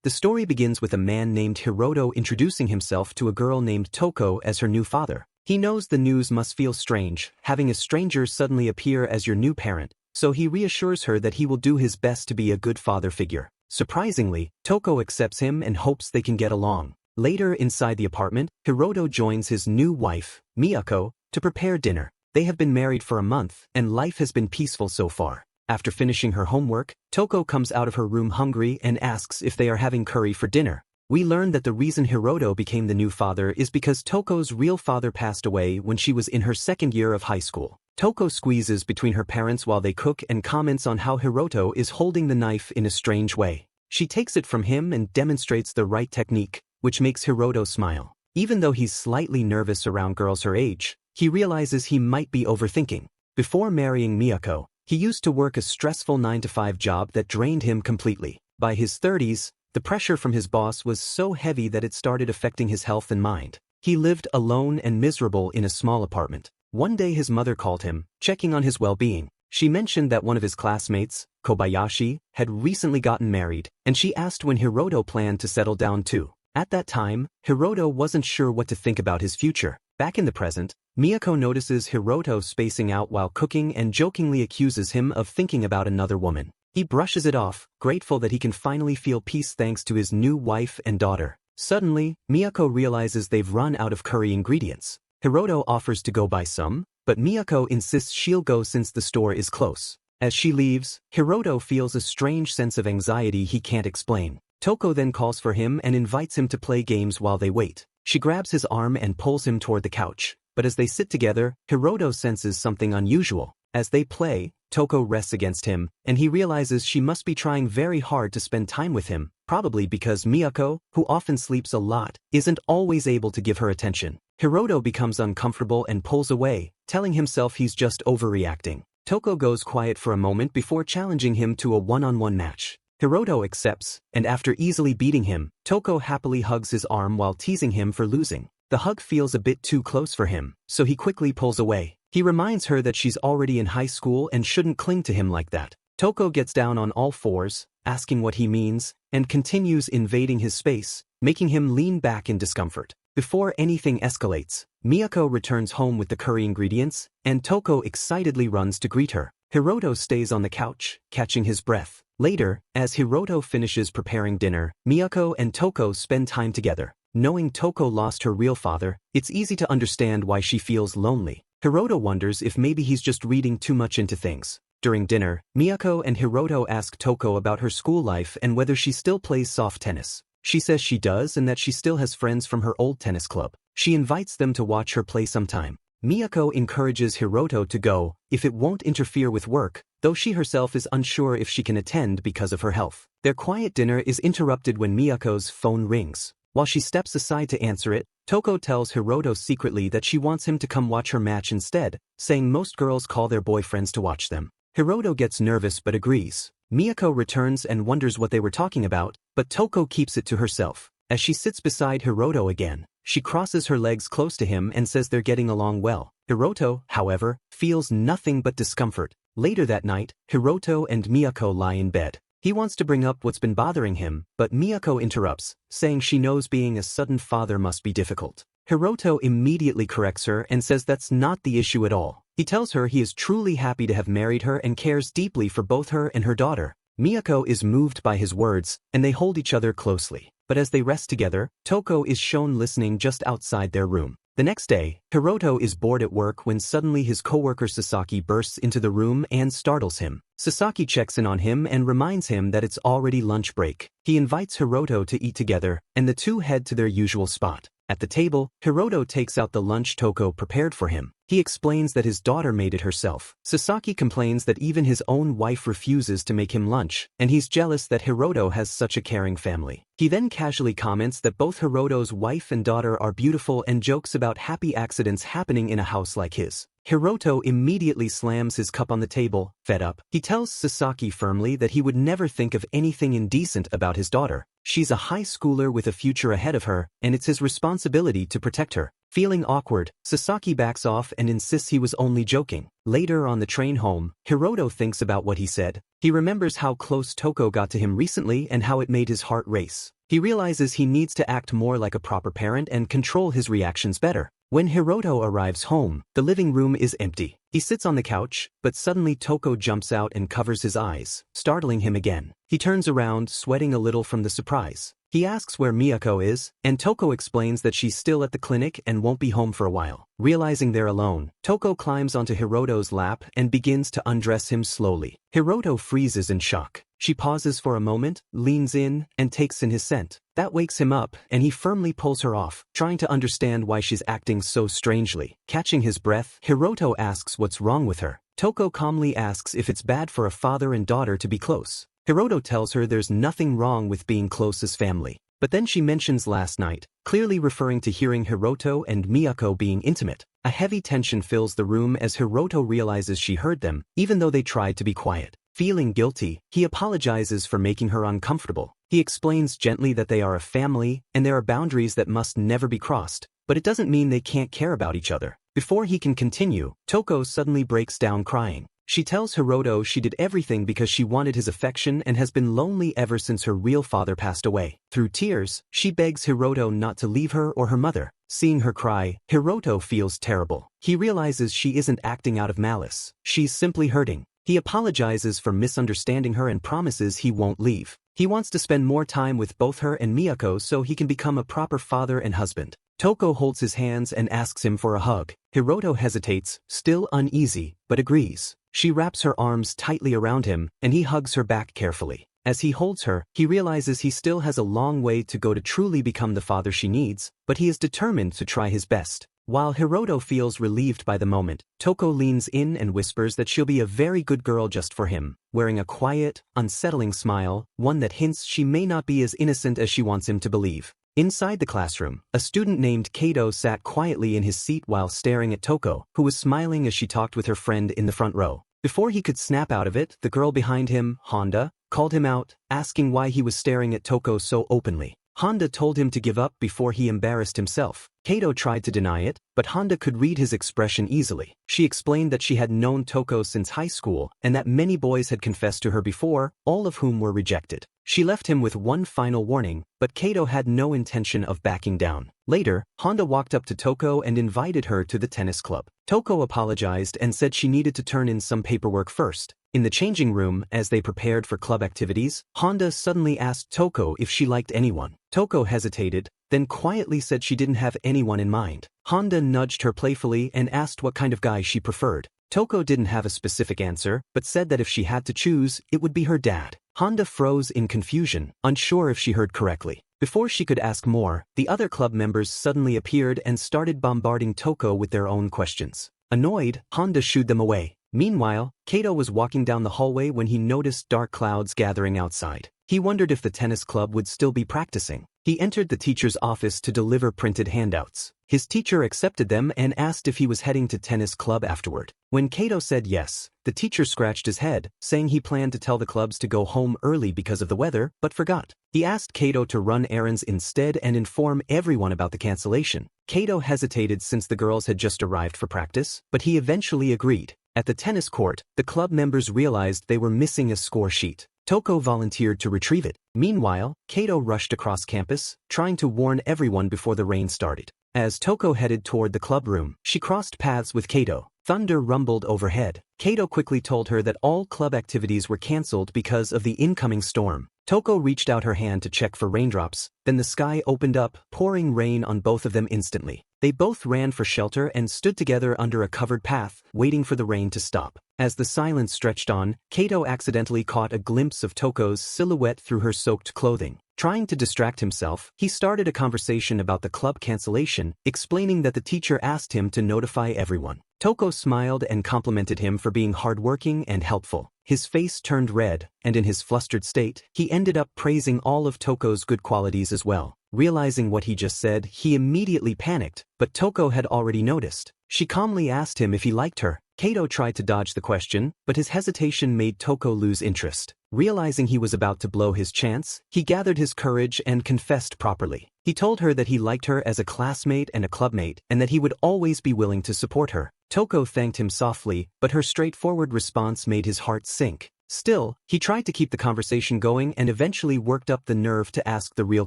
The story begins with a man named Hiroto introducing himself to a girl named Toko as her new father. He knows the news must feel strange, having a stranger suddenly appear as your new parent, so he reassures her that he will do his best to be a good father figure. Surprisingly, Toko accepts him and hopes they can get along. Later inside the apartment, Hiroto joins his new wife, Miyako, to prepare dinner. They have been married for a month, and life has been peaceful so far. After finishing her homework, Toko comes out of her room hungry and asks if they are having curry for dinner. We learn that the reason Hiroto became the new father is because Toko's real father passed away when she was in her second year of high school. Toko squeezes between her parents while they cook and comments on how Hiroto is holding the knife in a strange way. She takes it from him and demonstrates the right technique, which makes Hiroto smile. Even though he's slightly nervous around girls her age, he realizes he might be overthinking. Before marrying Miyako, he used to work a stressful 9-to-5 job that drained him completely. By his 30s, the pressure from his boss was so heavy that it started affecting his health and mind. He lived alone and miserable in a small apartment. One day his mother called him, checking on his well-being. She mentioned that one of his classmates, Kobayashi, had recently gotten married, and she asked when Hiroto planned to settle down too. At that time, Hiroto wasn't sure what to think about his future. Back in the present, Miyako notices Hiroto spacing out while cooking and jokingly accuses him of thinking about another woman. He brushes it off, grateful that he can finally feel peace thanks to his new wife and daughter. Suddenly, Miyako realizes they've run out of curry ingredients. Hiroto offers to go buy some, but Miyako insists she'll go since the store is close. As she leaves, Hiroto feels a strange sense of anxiety he can't explain. Toko then calls for him and invites him to play games while they wait. She grabs his arm and pulls him toward the couch, but as they sit together, Hiroto senses something unusual. As they play, Toko rests against him, and he realizes she must be trying very hard to spend time with him, probably because Miyako, who often sleeps a lot, isn't always able to give her attention. Hiroto becomes uncomfortable and pulls away, telling himself he's just overreacting. Toko goes quiet for a moment before challenging him to a one-on-one match. Hiroto accepts, and after easily beating him, Toko happily hugs his arm while teasing him for losing. The hug feels a bit too close for him, so he quickly pulls away. He reminds her that she's already in high school and shouldn't cling to him like that. Toko gets down on all fours, asking what he means, and continues invading his space, making him lean back in discomfort. Before anything escalates, Miyako returns home with the curry ingredients, and Toko excitedly runs to greet her. Hiroto stays on the couch, catching his breath. Later, as Hiroto finishes preparing dinner, Miyako and Toko spend time together. Knowing Toko lost her real father, it's easy to understand why she feels lonely. Hiroto wonders if maybe he's just reading too much into things. During dinner, Miyako and Hiroto ask Toko about her school life and whether she still plays soft tennis. She says she does and that she still has friends from her old tennis club. She invites them to watch her play sometime. Miyako encourages Hiroto to go, if it won't interfere with work, though she herself is unsure if she can attend because of her health. Their quiet dinner is interrupted when Miyako's phone rings. While she steps aside to answer it, Toko tells Hiroto secretly that she wants him to come watch her match instead, saying most girls call their boyfriends to watch them. Hiroto gets nervous but agrees. Miyako returns and wonders what they were talking about, but Toko keeps it to herself. As she sits beside Hiroto again, she crosses her legs close to him and says they're getting along well. Hiroto, however, feels nothing but discomfort. Later that night, Hiroto and Miyako lie in bed. He wants to bring up what's been bothering him, but Miyako interrupts, saying she knows being a sudden father must be difficult. Hiroto immediately corrects her and says that's not the issue at all. He tells her he is truly happy to have married her and cares deeply for both her and her daughter. Miyako is moved by his words, and they hold each other closely. But as they rest together, Toko is shown listening just outside their room. The next day, Hiroto is bored at work when suddenly his coworker Sasaki bursts into the room and startles him. Sasaki checks in on him and reminds him that it's already lunch break. He invites Hiroto to eat together, and the two head to their usual spot. At the table, Hiroto takes out the lunch Toko prepared for him. He explains that his daughter made it herself. Sasaki complains that even his own wife refuses to make him lunch, and he's jealous that Hiroto has such a caring family. He then casually comments that both Hiroto's wife and daughter are beautiful and jokes about happy accidents happening in a house like his. Hiroto immediately slams his cup on the table, fed up. He tells Sasaki firmly that he would never think of anything indecent about his daughter. She's a high schooler with a future ahead of her, and it's his responsibility to protect her. Feeling awkward, Sasaki backs off and insists he was only joking. Later on the train home, Hiroto thinks about what he said. He remembers how close Toko got to him recently and how it made his heart race. He realizes he needs to act more like a proper parent and control his reactions better. When Hiroto arrives home, the living room is empty. He sits on the couch, but suddenly Toko jumps out and covers his eyes, startling him again. He turns around, sweating a little from the surprise. He asks where Miyako is, and Toko explains that she's still at the clinic and won't be home for a while. Realizing they're alone, Toko climbs onto Hiroto's lap and begins to undress him slowly. Hiroto freezes in shock. She pauses for a moment, leans in, and takes in his scent. That wakes him up, and he firmly pulls her off, trying to understand why she's acting so strangely. Catching his breath, Hiroto asks what's wrong with her. Toko calmly asks if it's bad for a father and daughter to be close. Hiroto tells her there's nothing wrong with being close as family. But then she mentions last night, clearly referring to hearing Hiroto and Miyako being intimate. A heavy tension fills the room as Hiroto realizes she heard them, even though they tried to be quiet. Feeling guilty, he apologizes for making her uncomfortable. He explains gently that they are a family, and there are boundaries that must never be crossed, but it doesn't mean they can't care about each other. Before he can continue, Toko suddenly breaks down crying. She tells Hiroto she did everything because she wanted his affection and has been lonely ever since her real father passed away. Through tears, she begs Hiroto not to leave her or her mother. Seeing her cry, Hiroto feels terrible. He realizes she isn't acting out of malice. She's simply hurting. He apologizes for misunderstanding her and promises he won't leave. He wants to spend more time with both her and Miyako so he can become a proper father and husband. Toko holds his hands and asks him for a hug. Hiroto hesitates, still uneasy, but agrees. She wraps her arms tightly around him, and he hugs her back carefully. As he holds her, he realizes he still has a long way to go to truly become the father she needs, but he is determined to try his best. While Hiroto feels relieved by the moment, Toko leans in and whispers that she'll be a very good girl just for him, wearing a quiet, unsettling smile, one that hints she may not be as innocent as she wants him to believe. Inside the classroom, a student named Kato sat quietly in his seat while staring at Toko, who was smiling as she talked with her friend in the front row. Before he could snap out of it, the girl behind him, Honda, called him out, asking why he was staring at Toko so openly. Honda told him to give up before he embarrassed himself. Kato tried to deny it, but Honda could read his expression easily. She explained that she had known Toko since high school and that many boys had confessed to her before, all of whom were rejected. She left him with one final warning, but Kato had no intention of backing down. Later, Honda walked up to Toko and invited her to the tennis club. Toko apologized and said she needed to turn in some paperwork first. In the changing room, as they prepared for club activities, Honda suddenly asked Toko if she liked anyone. Toko hesitated, then quietly said she didn't have anyone in mind. Honda nudged her playfully and asked what kind of guy she preferred. Toko didn't have a specific answer, but said that if she had to choose, it would be her dad. Honda froze in confusion, unsure if she heard correctly. Before she could ask more, the other club members suddenly appeared and started bombarding Toko with their own questions. Annoyed, Honda shooed them away. Meanwhile, Kato was walking down the hallway when he noticed dark clouds gathering outside. He wondered if the tennis club would still be practicing. He entered the teacher's office to deliver printed handouts. His teacher accepted them and asked if he was heading to tennis club afterward. When Kato said yes, the teacher scratched his head, saying he planned to tell the clubs to go home early because of the weather, but forgot. He asked Kato to run errands instead and inform everyone about the cancellation. Kato hesitated since the girls had just arrived for practice, but he eventually agreed. At the tennis court, the club members realized they were missing a score sheet. Toko volunteered to retrieve it. Meanwhile, Kato rushed across campus, trying to warn everyone before the rain started. As Toko headed toward the club room, she crossed paths with Kato. Thunder rumbled overhead. Kato quickly told her that all club activities were cancelled because of the incoming storm. Toko reached out her hand to check for raindrops, then the sky opened up, pouring rain on both of them instantly. They both ran for shelter and stood together under a covered path, waiting for the rain to stop. As the silence stretched on, Kato accidentally caught a glimpse of Toko's silhouette through her soaked clothing. Trying to distract himself, he started a conversation about the club cancellation, explaining that the teacher asked him to notify everyone. Toko smiled and complimented him for being hardworking and helpful. His face turned red, and in his flustered state, he ended up praising all of Toko's good qualities as well. Realizing what he just said, he immediately panicked, but Toko had already noticed. She calmly asked him if he liked her. Kato tried to dodge the question, but his hesitation made Toko lose interest. Realizing he was about to blow his chance, he gathered his courage and confessed properly. He told her that he liked her as a classmate and a clubmate and that he would always be willing to support her. Toko thanked him softly, but her straightforward response made his heart sink. Still, he tried to keep the conversation going and eventually worked up the nerve to ask the real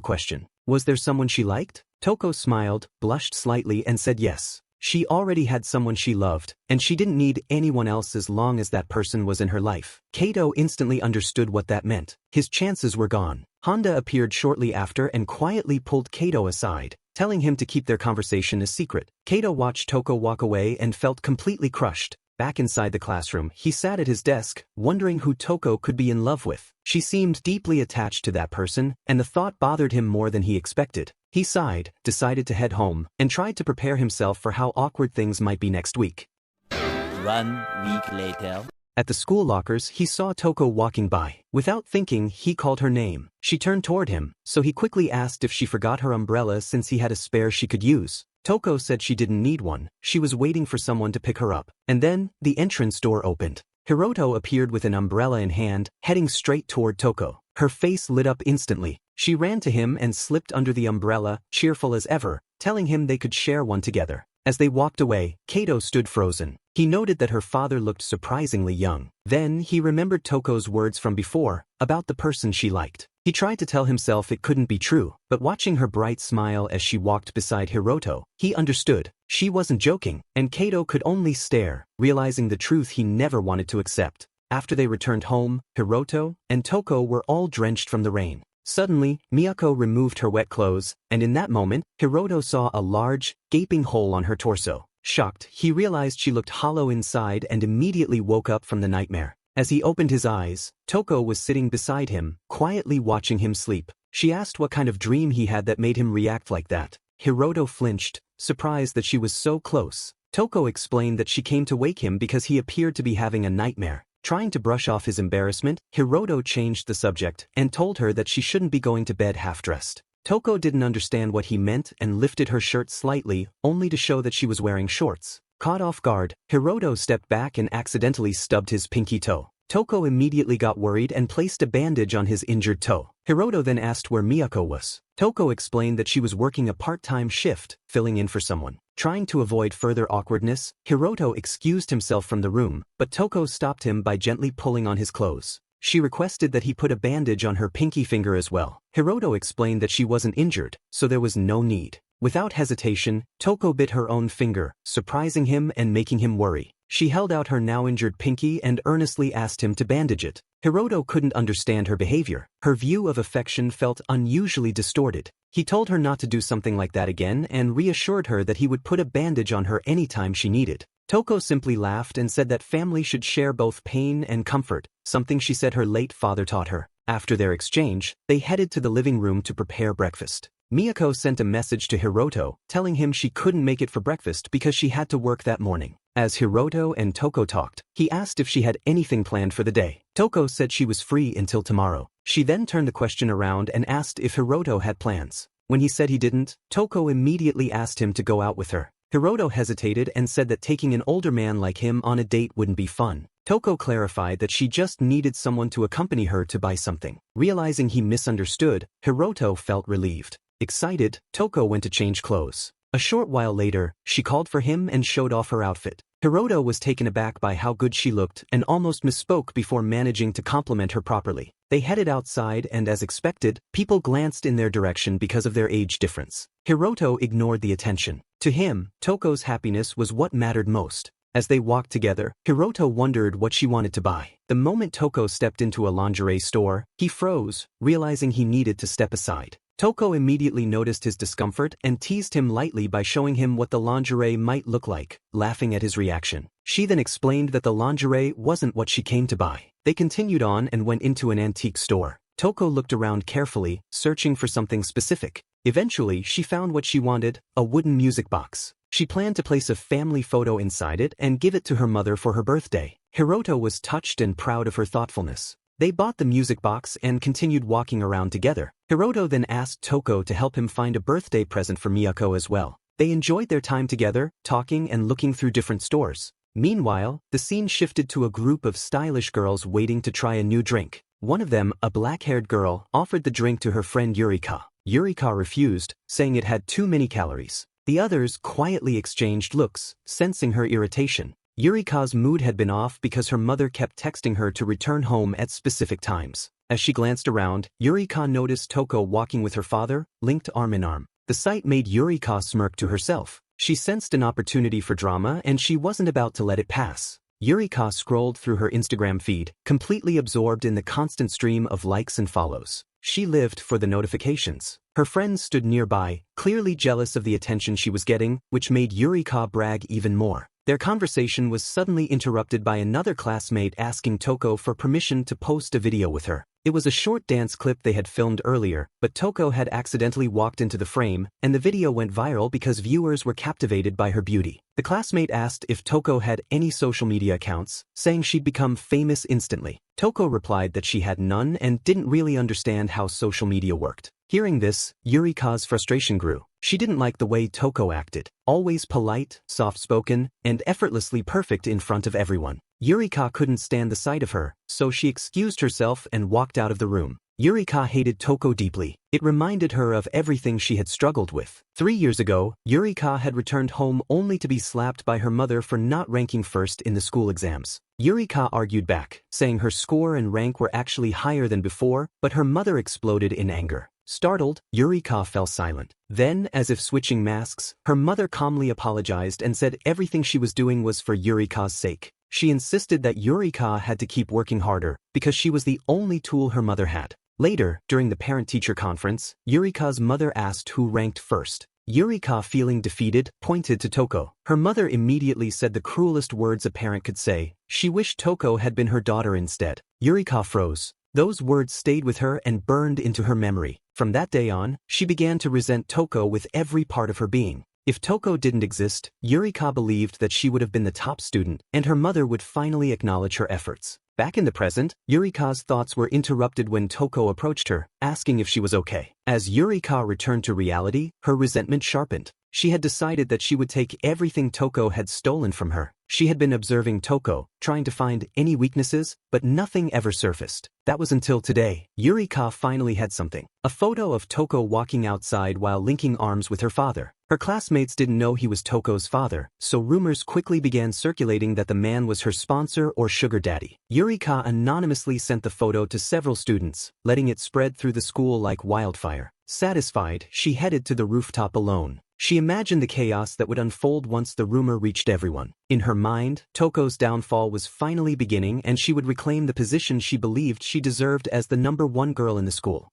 question. Was there someone she liked? Toko smiled, blushed slightly and said yes. She already had someone she loved, and she didn't need anyone else as long as that person was in her life. Kato instantly understood what that meant. His chances were gone. Honda appeared shortly after and quietly pulled Kato aside, telling him to keep their conversation a secret. Kato watched Toko walk away and felt completely crushed. Back inside the classroom, he sat at his desk, wondering who Toko could be in love with. She seemed deeply attached to that person, and the thought bothered him more than he expected. He sighed, decided to head home, and tried to prepare himself for how awkward things might be next week. 1 week later. At the school lockers, he saw Toko walking by. Without thinking, he called her name. She turned toward him, so he quickly asked if she forgot her umbrella since he had a spare she could use. Toko said she didn't need one, she was waiting for someone to pick her up. And then, the entrance door opened. Hiroto appeared with an umbrella in hand, heading straight toward Toko. Her face lit up instantly. She ran to him and slipped under the umbrella, cheerful as ever, telling him they could share one together. As they walked away, Kato stood frozen. He noted that her father looked surprisingly young. Then he remembered Toko's words from before, about the person she liked. He tried to tell himself it couldn't be true, but watching her bright smile as she walked beside Hiroto, he understood. She wasn't joking, and Kato could only stare, realizing the truth he never wanted to accept. After they returned home, Hiroto and Toko were all drenched from the rain. Suddenly, Miyako removed her wet clothes, and in that moment, Hiroto saw a large, gaping hole on her torso. Shocked, he realized she looked hollow inside and immediately woke up from the nightmare. As he opened his eyes, Toko was sitting beside him, quietly watching him sleep. She asked what kind of dream he had that made him react like that. Hiroto flinched, surprised that she was so close. Toko explained that she came to wake him because he appeared to be having a nightmare. Trying to brush off his embarrassment, Hiroto changed the subject and told her that she shouldn't be going to bed half-dressed. Toko didn't understand what he meant and lifted her shirt slightly, only to show that she was wearing shorts. Caught off guard, Hiroto stepped back and accidentally stubbed his pinky toe. Toko immediately got worried and placed a bandage on his injured toe. Hiroto then asked where Miyako was. Toko explained that she was working a part-time shift, filling in for someone. Trying to avoid further awkwardness, Hiroto excused himself from the room, but Toko stopped him by gently pulling on his clothes. She requested that he put a bandage on her pinky finger as well. Hiroto explained that she wasn't injured, so there was no need. Without hesitation, Toko bit her own finger, surprising him and making him worry. She held out her now injured pinky and earnestly asked him to bandage it. Hiroto couldn't understand her behavior. Her view of affection felt unusually distorted. He told her not to do something like that again and reassured her that he would put a bandage on her anytime she needed. Toko simply laughed and said that family should share both pain and comfort, something she said her late father taught her. After their exchange, they headed to the living room to prepare breakfast. Miyako sent a message to Hiroto, telling him she couldn't make it for breakfast because she had to work that morning. As Hiroto and Toko talked, he asked if she had anything planned for the day. Toko said she was free until tomorrow. She then turned the question around and asked if Hiroto had plans. When he said he didn't, Toko immediately asked him to go out with her. Hiroto hesitated and said that taking an older man like him on a date wouldn't be fun. Toko clarified that she just needed someone to accompany her to buy something. Realizing he misunderstood, Hiroto felt relieved. Excited, Toko went to change clothes. A short while later, she called for him and showed off her outfit. Hiroto was taken aback by how good she looked and almost misspoke before managing to compliment her properly. They headed outside and as expected, people glanced in their direction because of their age difference. Hiroto ignored the attention. To him, Toko's happiness was what mattered most. As they walked together, Hiroto wondered what she wanted to buy. The moment Toko stepped into a lingerie store, he froze, realizing he needed to step aside. Toko immediately noticed his discomfort and teased him lightly by showing him what the lingerie might look like, laughing at his reaction. She then explained that the lingerie wasn't what she came to buy. They continued on and went into an antique store. Toko looked around carefully, searching for something specific. Eventually, she found what she wanted, a wooden music box. She planned to place a family photo inside it and give it to her mother for her birthday. Hiroto was touched and proud of her thoughtfulness. They bought the music box and continued walking around together. Hiroto then asked Toko to help him find a birthday present for Miyako as well. They enjoyed their time together, talking and looking through different stores. Meanwhile, the scene shifted to a group of stylish girls waiting to try a new drink. One of them, a black-haired girl, offered the drink to her friend Yurika. Yurika refused, saying it had too many calories. The others quietly exchanged looks, sensing her irritation. Yurika's mood had been off because her mother kept texting her to return home at specific times. As she glanced around, Yurika noticed Toko walking with her father, linked arm in arm. The sight made Yurika smirk to herself. She sensed an opportunity for drama and she wasn't about to let it pass. Yurika scrolled through her Instagram feed, completely absorbed in the constant stream of likes and follows. She lived for the notifications. Her friends stood nearby, clearly jealous of the attention she was getting, which made Yurika brag even more. Their conversation was suddenly interrupted by another classmate asking Toko for permission to post a video with her. It was a short dance clip they had filmed earlier, but Toko had accidentally walked into the frame, and the video went viral because viewers were captivated by her beauty. The classmate asked if Toko had any social media accounts, saying she'd become famous instantly. Toko replied that she had none and didn't really understand how social media worked. Hearing this, Yurika's frustration grew. She didn't like the way Toko acted, always polite, soft-spoken, and effortlessly perfect in front of everyone. Yurika couldn't stand the sight of her, so she excused herself and walked out of the room. Yurika hated Toko deeply. It reminded her of everything she had struggled with. 3 years ago, Yurika had returned home only to be slapped by her mother for not ranking first in the school exams. Yurika argued back, saying her score and rank were actually higher than before, but her mother exploded in anger. Startled, Yurika fell silent. Then, as if switching masks, her mother calmly apologized and said everything she was doing was for Yurika's sake. She insisted that Yurika had to keep working harder, because she was the only tool her mother had. Later, during the parent-teacher conference, Yurika's mother asked who ranked first. Yurika, feeling defeated, pointed to Toko. Her mother immediately said the cruelest words a parent could say. She wished Toko had been her daughter instead. Yurika froze. Those words stayed with her and burned into her memory. From that day on, she began to resent Toko with every part of her being. If Toko didn't exist, Yurika believed that she would have been the top student, and her mother would finally acknowledge her efforts. Back in the present, Yurika's thoughts were interrupted when Toko approached her, asking if she was okay. As Yurika returned to reality, her resentment sharpened. She had decided that she would take everything Toko had stolen from her. She had been observing Toko, trying to find any weaknesses, but nothing ever surfaced. That was until today. Yurika finally had something. A photo of Toko walking outside while linking arms with her father. Her classmates didn't know he was Toko's father, so rumors quickly began circulating that the man was her sponsor or sugar daddy. Yurika anonymously sent the photo to several students, letting it spread through the school like wildfire. Satisfied, she headed to the rooftop alone. She imagined the chaos that would unfold once the rumor reached everyone. In her mind, Toko's downfall was finally beginning and she would reclaim the position she believed she deserved as the #1 girl in the school.